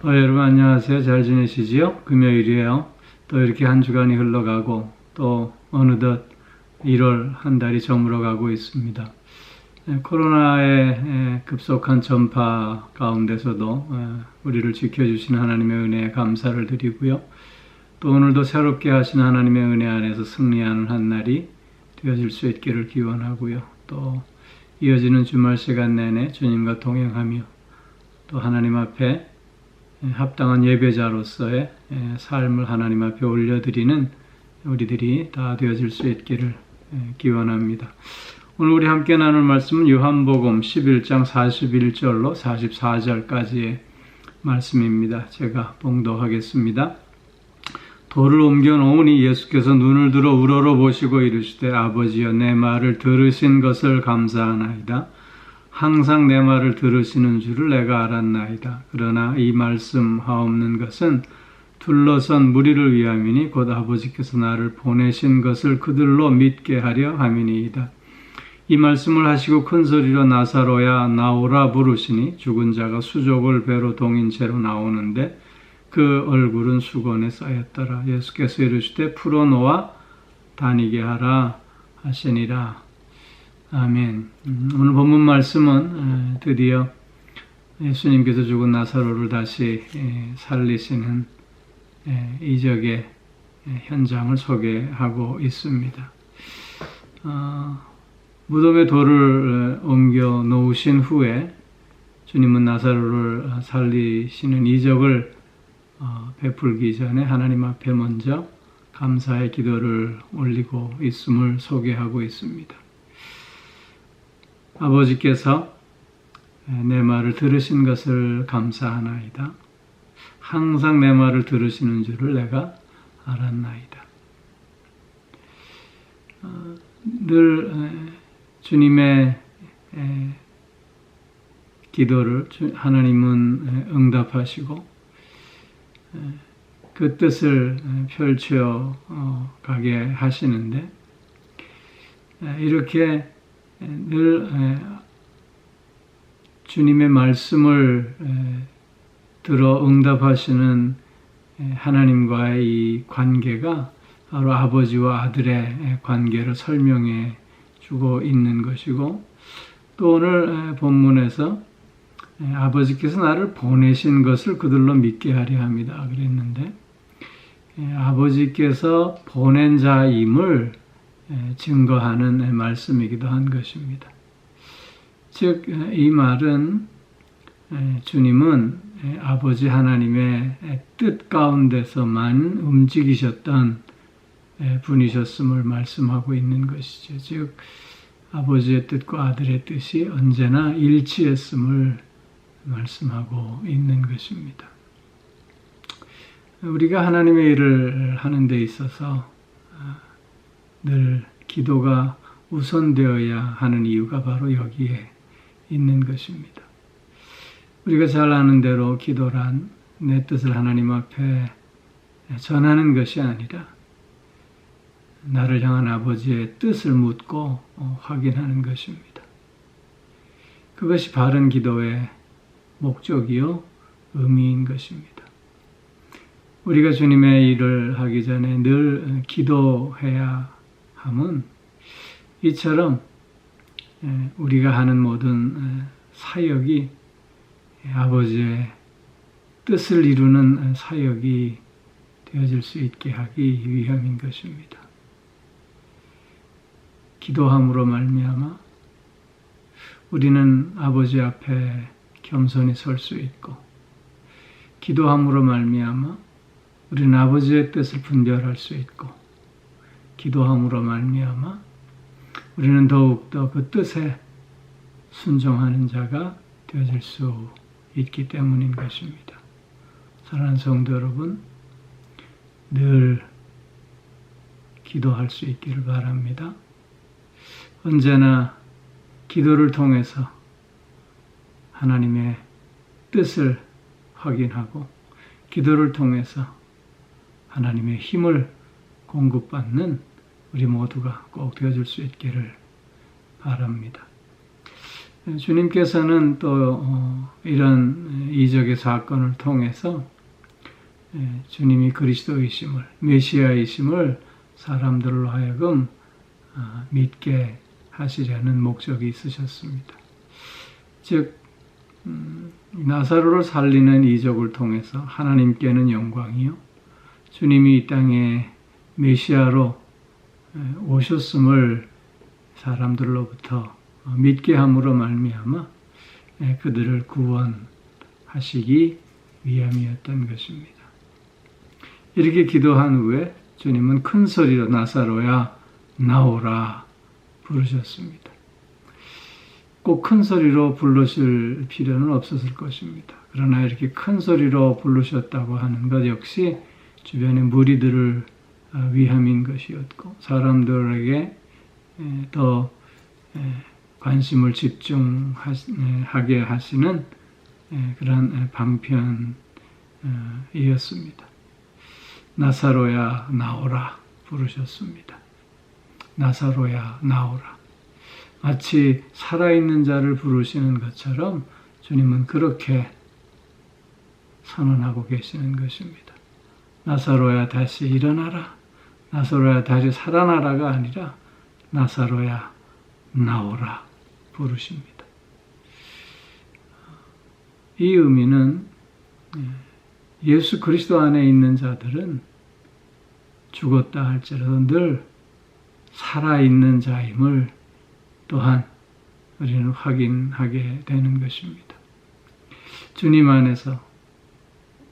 여러분 안녕하세요. 잘 지내시지요? 금요일이에요. 또 이렇게 한 주간이 흘러가고 또 어느덧 1월 한 달이 저물어 가고 있습니다. 코로나의 급속한 전파 가운데서도 우리를 지켜주신 하나님의 은혜에 감사를 드리고요. 또 오늘도 새롭게 하신 하나님의 은혜 안에서 승리하는 한 날이 되어질 수 있기를 기원하고요. 또 이어지는 주말 시간 내내 주님과 동행하며 또 하나님 앞에 합당한 예배자로서의 삶을 하나님 앞에 올려드리는 우리들이 다 되어질 수 있기를 기원합니다. 오늘 우리 함께 나눌 말씀은 요한복음 11장 41절로 44절까지의 말씀입니다. 제가 봉독하겠습니다. 돌을 옮겨 놓으니 예수께서 눈을 들어 우러러 보시고 이르시되 아버지여 내 말을 들으신 것을 감사하나이다. 항상 내 말을 들으시는 줄을 내가 알았나이다. 그러나 이 말씀 하옵는 것은 둘러선 무리를 위함이니 곧 아버지께서 나를 보내신 것을 그들로 믿게 하려 함이니이다. 이 말씀을 하시고 큰 소리로 나사로야 나오라 부르시니 죽은 자가 수족을 배로 동인 채로 나오는데 그 얼굴은 수건에 쌓였더라. 예수께서 이르시되 풀어놓아 다니게 하라 하시니라. 아멘. 오늘 본문 말씀은 드디어 예수님께서 죽은 나사로를 다시 살리시는 이적의 현장을 소개하고 있습니다. 무덤에 돌을 옮겨 놓으신 후에 주님은 나사로를 살리시는 이적을 베풀기 전에 하나님 앞에 먼저 감사의 기도를 올리고 있음을 소개하고 있습니다. 아버지께서 내 말을 들으신 것을 감사하나이다. 항상 내 말을 들으시는 줄을 내가 알았나이다. 늘 주님의 기도를 하나님은 응답하시고 그 뜻을 펼쳐 가게 하시는데 이렇게 늘 주님의 말씀을 들어 응답하시는 하나님과의 이 관계가 바로 아버지와 아들의 관계를 설명해 주고 있는 것이고 또 오늘 본문에서 아버지께서 나를 보내신 것을 그들로 믿게 하려 합니다. 그랬는데 아버지께서 보낸 자임을 증거하는 말씀이기도 한 것입니다. 즉, 이 말은 주님은 아버지 하나님의 뜻 가운데서만 움직이셨던 분이셨음을 말씀하고 있는 것이죠. 즉, 아버지의 뜻과 아들의 뜻이 언제나 일치했음을 말씀하고 있는 것입니다. 우리가 하나님의 일을 하는 데 있어서 늘 기도가 우선되어야 하는 이유가 바로 여기에 있는 것입니다. 우리가 잘 아는 대로 기도란 내 뜻을 하나님 앞에 전하는 것이 아니라 나를 향한 아버지의 뜻을 묻고 확인하는 것입니다. 그것이 바른 기도의 목적이요 의미인 것입니다. 우리가 주님의 일을 하기 전에 늘 기도해야 함은 이처럼 우리가 하는 모든 사역이 아버지의 뜻을 이루는 사역이 되어질 수 있게 하기 위함인 것입니다. 기도함으로 말미암아 우리는 아버지 앞에 겸손히 설 수 있고 기도함으로 말미암아 우리는 아버지의 뜻을 분별할 수 있고 기도함으로 말미암아 우리는 더욱더 그 뜻에 순종하는 자가 되어질 수 있기 때문인 것입니다. 사랑하는 성도 여러분, 늘 기도할 수 있기를 바랍니다. 언제나 기도를 통해서 하나님의 뜻을 확인하고 기도를 통해서 하나님의 힘을 공급받는 우리 모두가 꼭 되어줄 수 있기를 바랍니다. 주님께서는 또 이런 이적의 사건을 통해서 주님이 그리스도이심을, 메시아이심을 사람들로 하여금 믿게 하시려는 목적이 있으셨습니다. 즉 나사로를 살리는 이적을 통해서 하나님께는 영광이요, 주님이 이 땅에 메시아로 오셨음을 사람들로부터 믿게 함으로 말미암아 그들을 구원하시기 위함이었던 것입니다. 이렇게 기도한 후에 주님은 큰 소리로 나사로야 나오라 부르셨습니다. 꼭 큰 소리로 부르실 필요는 없었을 것입니다. 그러나 이렇게 큰 소리로 부르셨다고 하는 것 역시 주변의 무리들을 위함인 것이었고, 사람들에게 더 관심을 집중하게 하시는 그런 방편이었습니다. 나사로야 나오라 부르셨습니다. 나사로야 나오라. 마치 살아있는 자를 부르시는 것처럼 주님은 그렇게 선언하고 계시는 것입니다. 나사로야 다시 일어나라. 나사로야 다시 살아나라가 아니라 나사로야 나오라 부르십니다. 이 의미는 예수 그리스도 안에 있는 자들은 죽었다 할지라도 늘 살아있는 자임을 또한 우리는 확인하게 되는 것입니다. 주님 안에서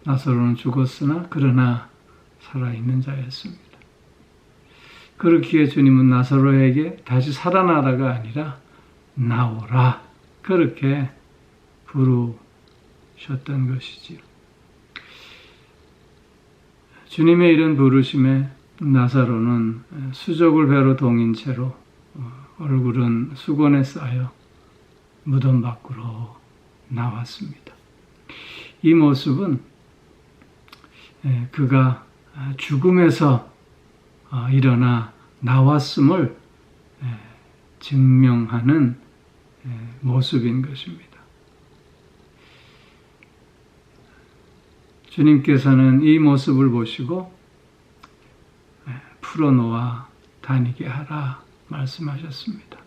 나사로는 죽었으나 그러나 살아있는 자였습니다. 그렇기에 주님은 나사로에게 다시 살아나라가 아니라 나오라 그렇게 부르셨던 것이지요. 주님의 이런 부르심에 나사로는 수족을 배로 동인 채로 얼굴은 수건에 쌓여 무덤 밖으로 나왔습니다. 이 모습은 그가 죽음에서 일어나 나왔음을 증명하는 모습인 것입니다. 주님께서는 이 모습을 보시고 풀어놓아 다니게 하라 말씀하셨습니다.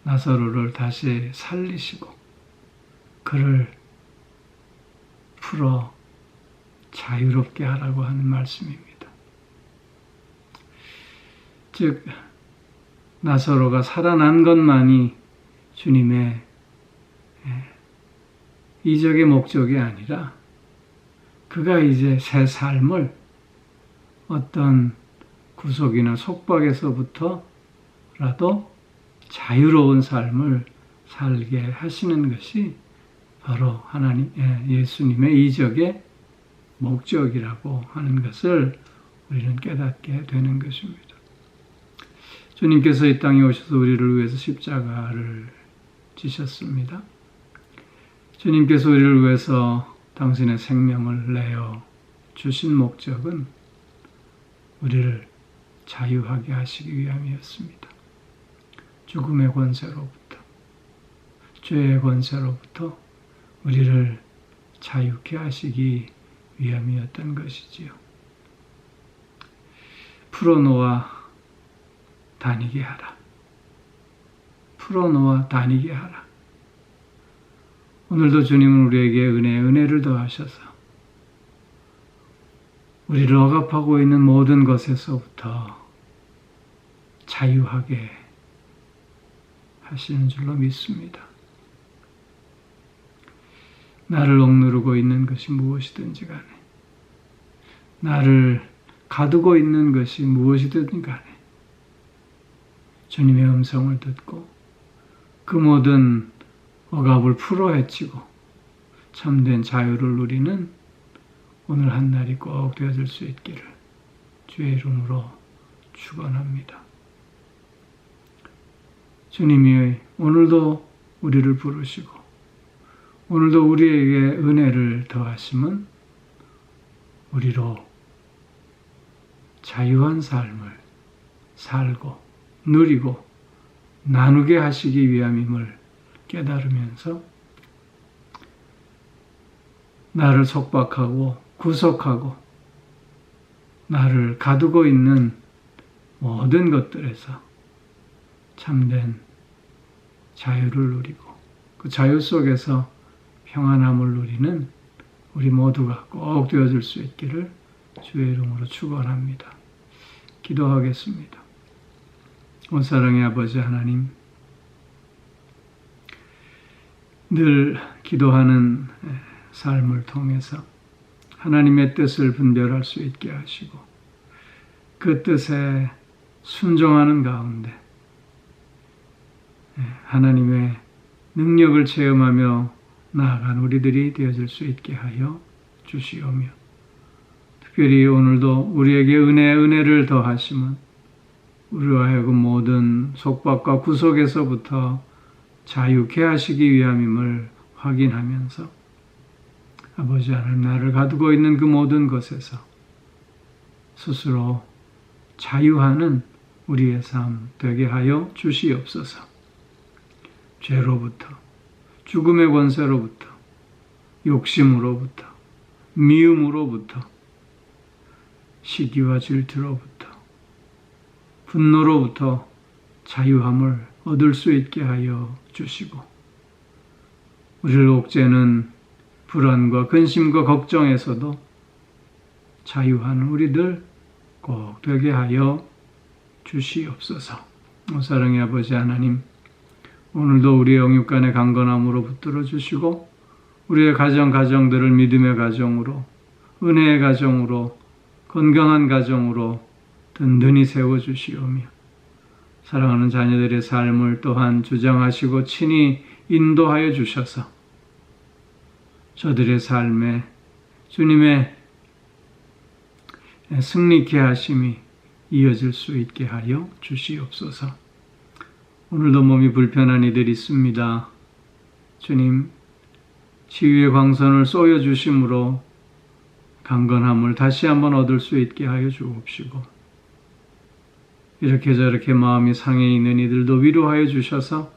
나사로를 다시 살리시고 그를 풀어 자유롭게 하라고 하는 말씀입니다. 즉 나사로가 살아난 것만이 주님의 이적의 목적이 아니라 그가 이제 새 삶을 어떤 구속이나 속박에서부터라도 자유로운 삶을 살게 하시는 것이 바로 하나님, 예수님의 이적의 목적이라고 하는 것을 우리는 깨닫게 되는 것입니다. 주님께서 이 땅에 오셔서 우리를 위해서 십자가를 지셨습니다. 주님께서 우리를 위해서 당신의 생명을 내어 주신 목적은 우리를 자유하게 하시기 위함이었습니다. 죽음의 권세로부터, 죄의 권세로부터 우리를 자유케 하시기 위함이었던 것이지요. 풀어놓아 다니게 하라. 풀어놓아 다니게 하라. 오늘도 주님은 우리에게 은혜를 더하셔서 우리를 억압하고 있는 모든 것에서부터 자유하게 하시는 줄로 믿습니다. 나를 억누르고 있는 것이 무엇이든지 간에, 나를 가두고 있는 것이 무엇이든지 간에 주님의 음성을 듣고 그 모든 억압을 풀어헤치고 참된 자유를 누리는 오늘 한 날이 꼭 되어질 수 있기를 주의 이름으로 축원합니다. 주님이 오늘도 우리를 부르시고 오늘도 우리에게 은혜를 더하심은 우리로 자유한 삶을 살고 누리고 나누게 하시기 위함임을 깨달으면서 나를 속박하고 구속하고 나를 가두고 있는 모든 것들에서 참된 자유를 누리고 그 자유 속에서 평안함을 누리는 우리 모두가 꼭 되어줄 수 있기를 주의 이름으로 축원합니다. 기도하겠습니다. 온 사랑의 아버지 하나님, 늘 기도하는 삶을 통해서 하나님의 뜻을 분별할 수 있게 하시고 그 뜻에 순종하는 가운데 하나님의 능력을 체험하며 나아간 우리들이 되어질 수 있게 하여 주시오며 특별히 오늘도 우리에게 은혜를 더하심은 우리와 하여금 모든 속박과 구속에서부터 자유케 하시기 위함임을 확인하면서 아버지 하나님, 나를 가두고 있는 그 모든 것에서 스스로 자유하는 우리의 삶 되게 하여 주시옵소서. 죄로부터, 죽음의 권세로부터, 욕심으로부터, 미움으로부터, 시기와 질투로부터, 분노로부터 자유함을 얻을 수 있게 하여 주시고 우리를 옥죄는 불안과 근심과 걱정에서도 자유한 우리들 꼭 되게 하여 주시옵소서. 사랑의 아버지 하나님, 오늘도 우리의 영육간의 강건함으로 붙들어 주시고 우리의 가정들을 믿음의 가정으로, 은혜의 가정으로, 건강한 가정으로 든든히 세워주시오며 사랑하는 자녀들의 삶을 또한 주장하시고 친히 인도하여 주셔서 저들의 삶에 주님의 승리케 하심이 이어질 수 있게 하여 주시옵소서. 오늘도 몸이 불편한 이들 있습니다. 주님, 치유의 광선을 쏘여주심으로 강건함을 다시 한번 얻을 수 있게 하여 주옵시고 이렇게 저렇게 마음이 상해 있는 이들도 위로하여 주셔서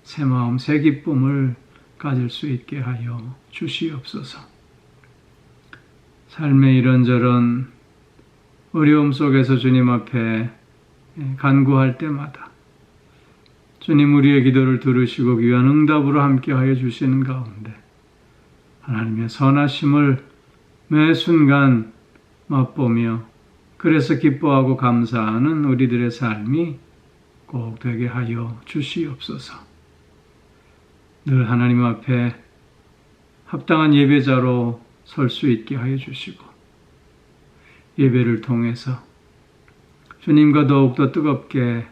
새 마음, 새 기쁨을 가질 수 있게 하여 주시옵소서. 삶의 이런저런 어려움 속에서 주님 앞에 간구할 때마다 주님 우리의 기도를 들으시고 귀한 응답으로 함께하여 주시는 가운데 하나님의 선하심을 매 순간 맛보며 그래서 기뻐하고 감사하는 우리들의 삶이 꼭 되게 하여 주시옵소서. 늘 하나님 앞에 합당한 예배자로 설 수 있게 하여 주시고 예배를 통해서 주님과 더욱더 뜨겁게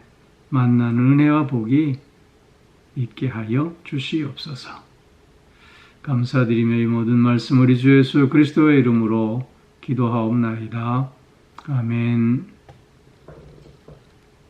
만나는 은혜와 복이 있게 하여 주시옵소서. 감사드리며 이 모든 말씀 우리 주 예수 그리스도의 이름으로 기도하옵나이다. 아멘.